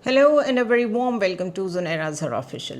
Hello and a very warm welcome to Zunaira Azhar Official.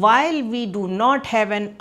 while we do not have an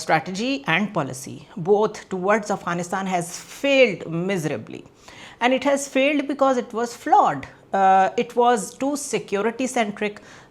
strategy and policy both towards Afghanistan has failed miserably, and it has failed because it was flawed. It was too security centric.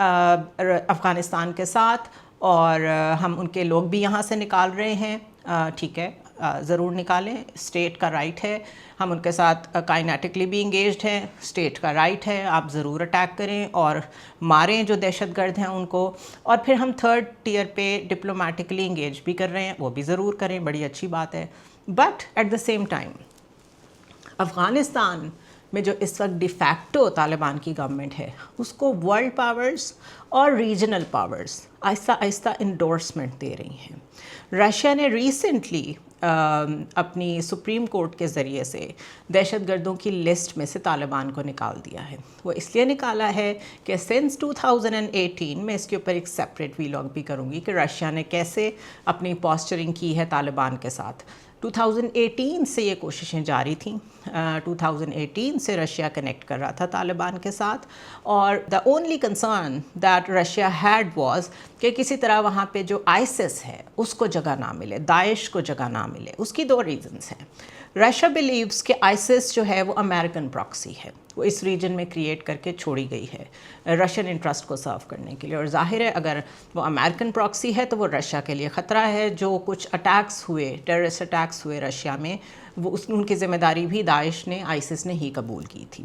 Afghanistan کے ساتھ، اور ہم ان کے لوگ بھی یہاں سے نکال رہے ہیں. ٹھیک ہے، ضرور نکالیں، اسٹیٹ کا رائٹ ہے. ہم ان کے ساتھ کائنیٹکلی بھی انگیجڈ ہیں، اسٹیٹ کا رائٹ ہے، آپ ضرور اٹیک کریں اور ماریں جو دہشت گرد ہیں ان کو. اور پھر ہم تھرڈ ٹیئر پہ ڈپلومیٹکلی انگیج بھی کر رہے ہیں، وہ بھی ضرور کریں، بڑی اچھی بات ہے. But at the same time Afghanistan میں جو اس وقت ڈی فیکٹو طالبان کی گورنمنٹ ہے، اس کو ورلڈ پاورز اور ریجنل پاورز آہستہ آہستہ انڈورسمنٹ دے رہی ہیں. رشیا نے ریسنٹلی اپنی سپریم کورٹ کے ذریعے سے دہشت گردوں کی لسٹ میں سے طالبان کو نکال دیا ہے. وہ اس لیے نکالا ہے کہ سنس 2018 میں اس کے اوپر ایک سیپریٹ ویلاگ بھی کروں گی کہ رشیا نے کیسے اپنی پوسچرنگ کی ہے طالبان کے ساتھ. 2018 سے یہ کوششیں جاری تھیں. 2018 سے رشیا کنیکٹ کر رہا تھا طالبان کے ساتھ، اور the only concern that Russia had was کہ کسی طرح وہاں پہ جو آئسس ہے اس کو جگہ نہ ملے، داعش کو جگہ نہ ملے. اس کی دو ریزنس ہیں. رشیا بلیوز کہ آئسس جو ہے وہ امریکن پراکسی ہے، وہ اس ریجن میں کریٹ کر کے چھوڑی گئی ہے رشین انٹرسٹ کو سرو کرنے کے لیے. اور ظاہر ہے اگر وہ امریکن پراکسی ہے تو وہ رشیا کے لیے خطرہ ہے. جو کچھ اٹیکس ہوئے، ٹیررسٹ اٹیکس ہوئے رشیا میں، وہ ان کی ذمہ داری بھی داعش نے، آئسس نے ہی قبول کی تھی.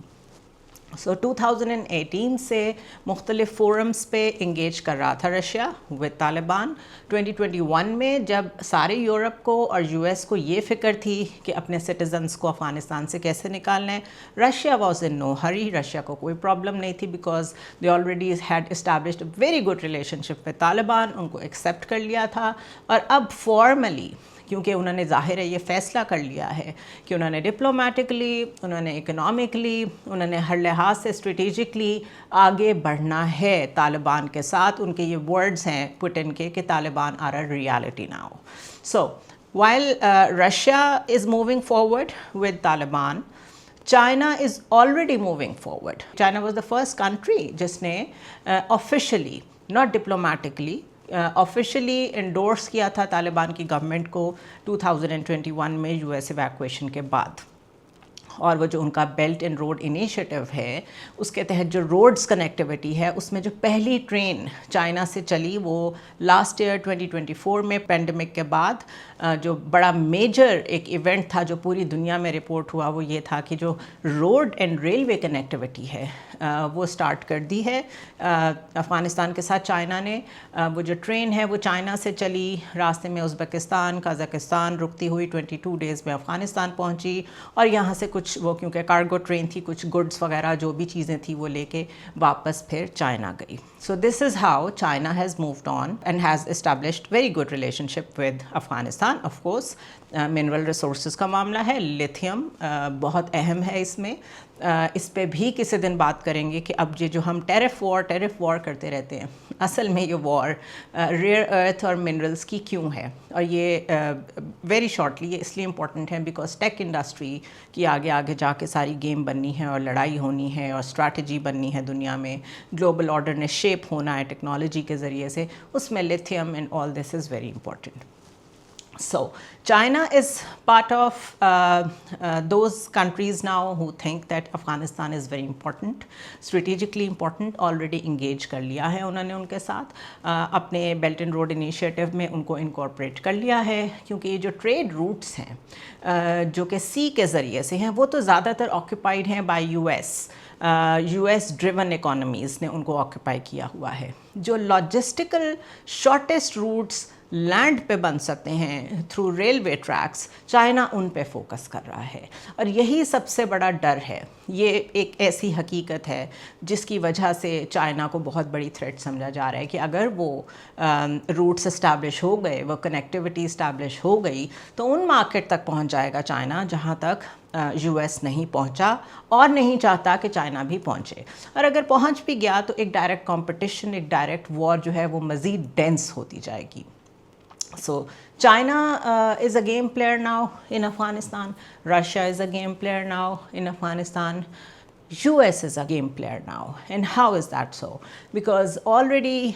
سو 2018 سے مختلف فورمز پہ انگیج کر رہا تھا رشیا ود طالبان. 2021 میں جب سارے یورپ کو اور یو ایس کو یہ فکر تھی کہ اپنے سٹیزنز کو افغانستان سے کیسے نکالنا ہے، Russia was in no hurry. Russia کو کوئی پرابلم نہیں تھی because they already had established a very good relationship with Taliban. ان کو ایکسیپٹ کر لیا تھا، اور اب فارملی کیونکہ انہوں نے ظاہر ہے یہ فیصلہ کر لیا ہے کہ انہوں نے ڈپلومیٹکلی، انہوں نے اکنامکلی، انہوں نے ہر لحاظ سے اسٹریٹجکلی آگے بڑھنا ہے طالبان کے ساتھ. ان کے یہ ورڈز ہیں پوٹن کے کہ Taliban are a reality now. So while Russia is moving forward with Taliban, China is already moving forward. China was the first country جس نے officially, not diplomatically, officially endorse کیا تھا طالبان کی گورنمنٹ کو 2021 میں یو ایس ایویکویشن کے بعد. اور وہ جو ان کا بیلٹ اینڈ روڈ انیشیٹو ہے، اس کے تحت جو روڈز کنیکٹیوٹی ہے، اس میں جو پہلی ٹرین چائنا سے چلی وہ لاسٹ ایئر 2024 میں پینڈیمک کے بعد جو بڑا میجر ایک ایونٹ تھا جو پوری دنیا میں رپورٹ ہوا، وہ یہ تھا کہ جو روڈ اینڈ ریلوے کنیکٹیوٹی ہے وہ سٹارٹ کر دی ہے افغانستان کے ساتھ چائنا نے. وہ جو ٹرین ہے وہ چائنا سے چلی، راستے میں ازبکستان، قازقستان رکتی ہوئی 22 ڈیز میں افغانستان پہنچی، اور یہاں سے کچھ وہ کیونکہ کارگو ٹرین تھی، کچھ گڈس وغیرہ جو بھی چیزیں تھیں وہ لے کے واپس پھر چائنا گئی. So this is how China has moved on and has established very good relationship with Afghanistan. Of course mineral resources کا معاملہ ہے، لیتھیم بہت اہم ہے اس میں. اس پہ بھی کسی دن بات کریں گے کہ اب یہ جو ہم ٹیرف وار کرتے رہتے ہیں، اصل میں یہ وار ریئر ارتھ اور منرلز کی کیوں ہے. اور یہ ویری شارٹلی یہ اس لیے امپورٹنٹ ہے بیکاز ٹیک انڈسٹری کی آگے جا کے ساری گیم بننی ہے اور لڑائی ہونی ہے اور اسٹریٹجی بننی ہے دنیا میں، گلوبل آرڈر نے شیپ ہونا ہے ٹیکنالوجی کے ذریعے سے، اس میں lithium and all this is very important. So China is part of those countries now who think that Afghanistan is very important, strategically important. already engage کر لیا ہے انہوں نے ان کے ساتھ، اپنے بیلٹ اینڈ روڈ انیشیٹو میں ان کو انکارپوریٹ کر لیا ہے. کیونکہ یہ جو ٹریڈ روٹس ہیں جو کہ سی کے ذریعے سے ہیں، وہ تو زیادہ تر آکوپائڈ ہیں by U S driven economies نے ان کو آکوپائی کیا ہوا ہے. جو لاجسٹیکل شارٹیسٹ روٹس لینڈ پہ بن سکتے ہیں تھرو ریلوے ٹریکس، چائنا ان پہ فوکس کر رہا ہے. اور یہی سب سے بڑا ڈر ہے. یہ ایک ایسی حقیقت ہے جس کی وجہ سے چائنا کو بہت بڑی تھریٹ سمجھا جا رہا ہے کہ اگر وہ روٹس اسٹیبلش ہو گئے، وہ کنیکٹیوٹی اسٹیبلش ہو گئی، تو ان مارکیٹ تک پہنچ جائے گا چائنا جہاں تک یو ایس نہیں پہنچا اور نہیں چاہتا کہ چائنا بھی پہنچے. اور اگر پہنچ بھی گیا تو ایک ڈائریکٹ کمپٹیشن، ایک ڈائریکٹ وار جو ہے وہ مزید ڈینس ہوتی جائے گی. So China is a game player now in Afghanistan. Russia is a game player now in Afghanistan. US is a game player now. And how is that so? Because already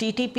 TTP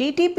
TTP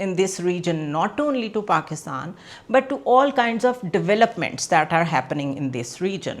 in this region, not only to Pakistan but to all kinds of developments that are happening in this region.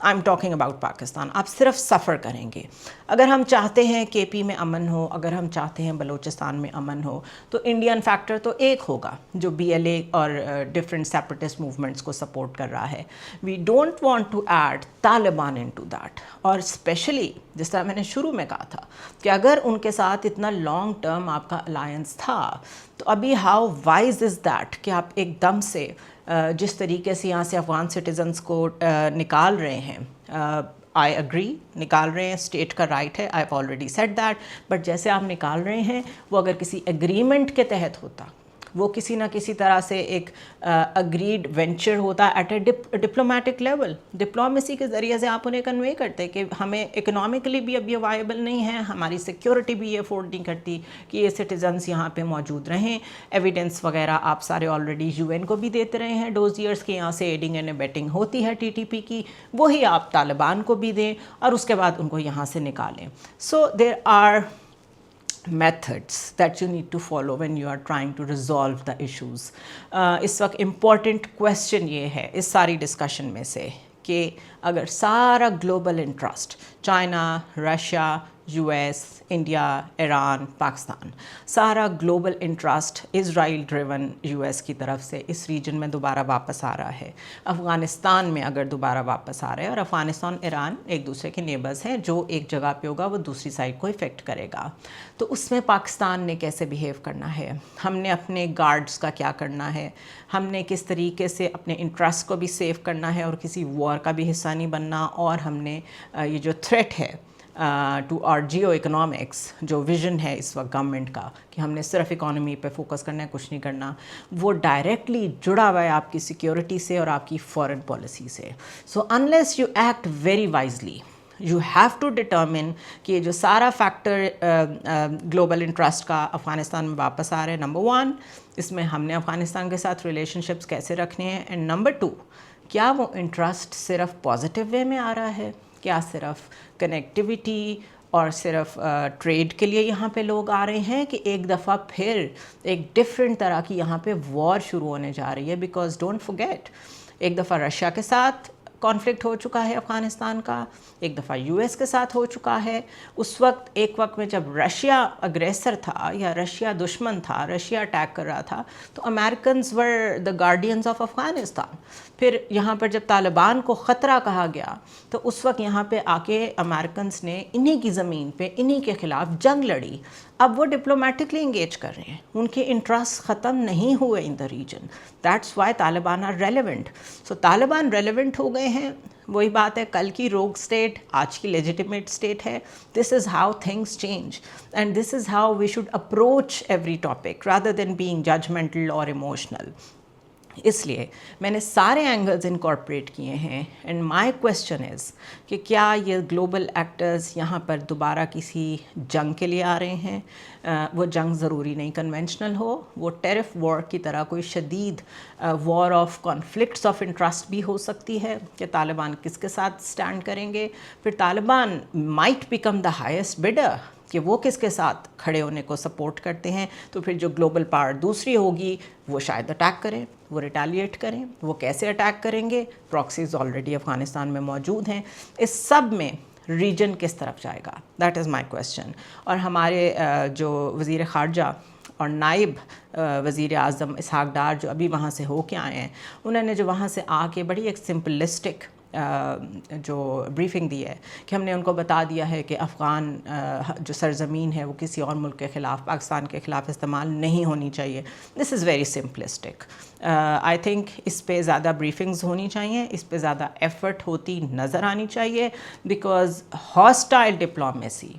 I am talking about Pakistan. آپ صرف سفر کریں گے. اگر ہم چاہتے ہیں کے پی میں امن ہو, اگر ہم چاہتے ہیں بلوچستان میں امن ہو, تو انڈین فیکٹر تو ایک ہوگا جو بی ایل اے اور ڈفرینٹ سیپریٹسٹ موومنٹس کو سپورٹ کر رہا ہے. We don't want to add Taliban into that. اور اسپیشلی جس طرح میں نے شروع میں کہا تھا کہ اگر ان کے ساتھ اتنا لانگ ٹرم آپ کا الائنس تھا, تو ابھی ہاؤ وائز از دیٹ کہ آپ ایک دم سے جس طریقے سے یہاں سے افغان سٹیزنس کو نکال رہے ہیں. آئی اگری, نکال رہے ہیں, اسٹیٹ کا رائٹ ہے, I have already said that, but جیسے آپ نکال رہے ہیں وہ اگر کسی ایگریمنٹ کے تحت ہوتا, وہ کسی نہ کسی طرح سے ایک اگریڈ وینچر ہوتا at a diplomatic level. Diplomacy کے ذریعے سے آپ انہیں کنوے کرتے کہ ہمیں اکنامکلی بھی اب یہ وائبل نہیں ہے, ہماری سیکیورٹی بھی یہ افورڈ نہیں کرتی کہ یہ سٹیزنس یہاں پہ موجود رہیں. ایویڈنس وغیرہ آپ سارے آلریڈی یو این کو بھی دیتے رہے ہیں ڈوزیئرس کے یہاں سے ایڈنگ اینڈ ایبیٹنگ ہوتی ہے ٹی ٹی پی کی, وہی آپ طالبان کو بھی دیں اور اس کے بعد ان کو یہاں سے نکالیں. So there are methods that you need to follow when you are trying to resolve the issues. اس وقت important question یہ ہے اس ساری ڈسکشن میں سے کہ اگر سارا global interest, China, Russia, U S, India, Iran, Pakistan, سارا گلوبل انٹرسٹ اسرائیل ڈریون یو ایس کی طرف سے اس ریجن میں دوبارہ واپس آ رہا ہے, افغانستان میں اگر دوبارہ واپس آ رہا ہے, اور افغانستان ایران ایک دوسرے کے نیبرز ہیں, جو ایک جگہ پہ ہوگا وہ دوسری سائڈ کو افیکٹ کرے گا, تو اس میں پاکستان نے کیسے بیہیو کرنا ہے, ہم نے اپنے گارڈز کا کیا کرنا ہے, ہم نے کس طریقے سے اپنے انٹرسٹ کو بھی سیو کرنا ہے اور کسی وار کا بھی حصہ نہیں بننا, اور ہم نے یہ جو تھریٹ ہے ٹو آر جیو اکنامکس, جو ویژن ہے اس وقت گورنمنٹ کا کہ ہم نے صرف اکانومی پہ فوکس کرنا ہے, کچھ نہیں کرنا, وہ ڈائریکٹلی جڑا ہوا ہے آپ کی سیکیورٹی سے اور آپ کی فارن پالیسی سے. So unless you act very wisely, you have to determine کہ یہ جو سارا فیکٹر گلوبل انٹرسٹ کا افغانستان میں واپس آ رہے ہیں, نمبر 1 اس میں ہم نے افغانستان کے ساتھ ریلیشن شپس کیسے رکھنے ہیں, اینڈ نمبر 2 کیا وہ انٹرسٹ صرف پازیٹیو وے میں آ رہا ہے, کیا صرف کنیکٹیویٹی اور صرف ٹریڈ کے لیے یہاں پہ لوگ آ رہے ہیں, کہ ایک دفعہ پھر ایک ڈفرینٹ طرح کی یہاں پہ وار شروع ہونے جا رہی ہے. بیکاز ڈونٹ فرگیٹ, ایک دفعہ رشیا کے ساتھ کانفلکٹ ہو چکا ہے افغانستان کا, ایک دفعہ یو ایس کے ساتھ ہو چکا ہے. اس وقت ایک وقت میں جب رشیا اگریسر تھا یا رشیا دشمن تھا, رشیا اٹیک کر رہا تھا, تو Americans were the guardians of Afghanistan. پھر یہاں پر جب طالبان کو خطرہ کہا گیا, تو اس وقت یہاں پہ آ کے امریکنز نے انہی کی زمین پہ انہی کے خلاف جنگ لڑی. اب وہ ڈپلومیٹکلی انگیج کر رہے ہیں, ان کے انٹرسٹ ختم نہیں ہوئے in the region. That's why Taliban are relevant. So Taliban relevant ہو گئے ہیں, وہی بات ہے, کل کی روگ اسٹیٹ آج کی لیجیٹیمیٹ اسٹیٹ ہے. This is how things change, and this is how we should approach every topic rather than being judgmental اور ایموشنل. اس لیے میں نے سارے اینگلز انکارپوریٹ کیے ہیں. اینڈ مائی کویسچن از کہ کیا یہ گلوبل ایکٹرز یہاں پر دوبارہ کسی جنگ کے لیے آ رہے ہیں. وہ جنگ ضروری نہیں کنونشنل ہو, وہ ٹیرف وار کی طرح کوئی شدید war of conflicts of interest بھی ہو سکتی ہے, کہ طالبان کس کے ساتھ سٹینڈ کریں گے. پھر Taliban might become the highest bidder, کہ وہ کس کے ساتھ کھڑے ہونے کو سپورٹ کرتے ہیں. تو پھر جو گلوبل پاور دوسری ہوگی وہ شاید اٹیک کریں, وہ ریٹیلیٹ کریں. وہ کیسے اٹیک کریں گے, پراکسیز آلریڈی افغانستان میں موجود ہیں. اس سب میں ریجن کس طرف جائے گا, دیٹ از مائی کویسچن. اور ہمارے جو وزیر خارجہ اور نائب وزیر اعظم اسحاق ڈار جو ابھی وہاں سے ہو کے آئے ہیں, انہوں نے جو وہاں سے آ کے بڑی ایک سمپلسٹک جو بریفنگ دی ہے, کہ ہم نے ان کو بتا دیا ہے کہ افغان جو سرزمین ہے وہ کسی اور ملک کے خلاف, پاکستان کے خلاف استعمال نہیں ہونی چاہیے. This is very simplistic. I think اس پہ زیادہ بریفنگز ہونی چاہیے, اس پہ زیادہ ایفرٹ ہوتی نظر آنی چاہیے. بیکاز ہاسٹائل ڈپلومیسی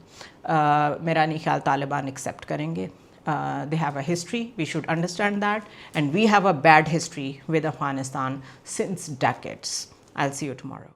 میرا نہیں خیال طالبان ایکسیپٹ کریں گے. They have a history, we should understand that, and we have a bad history with Afghanistan since decades. I'll see you tomorrow.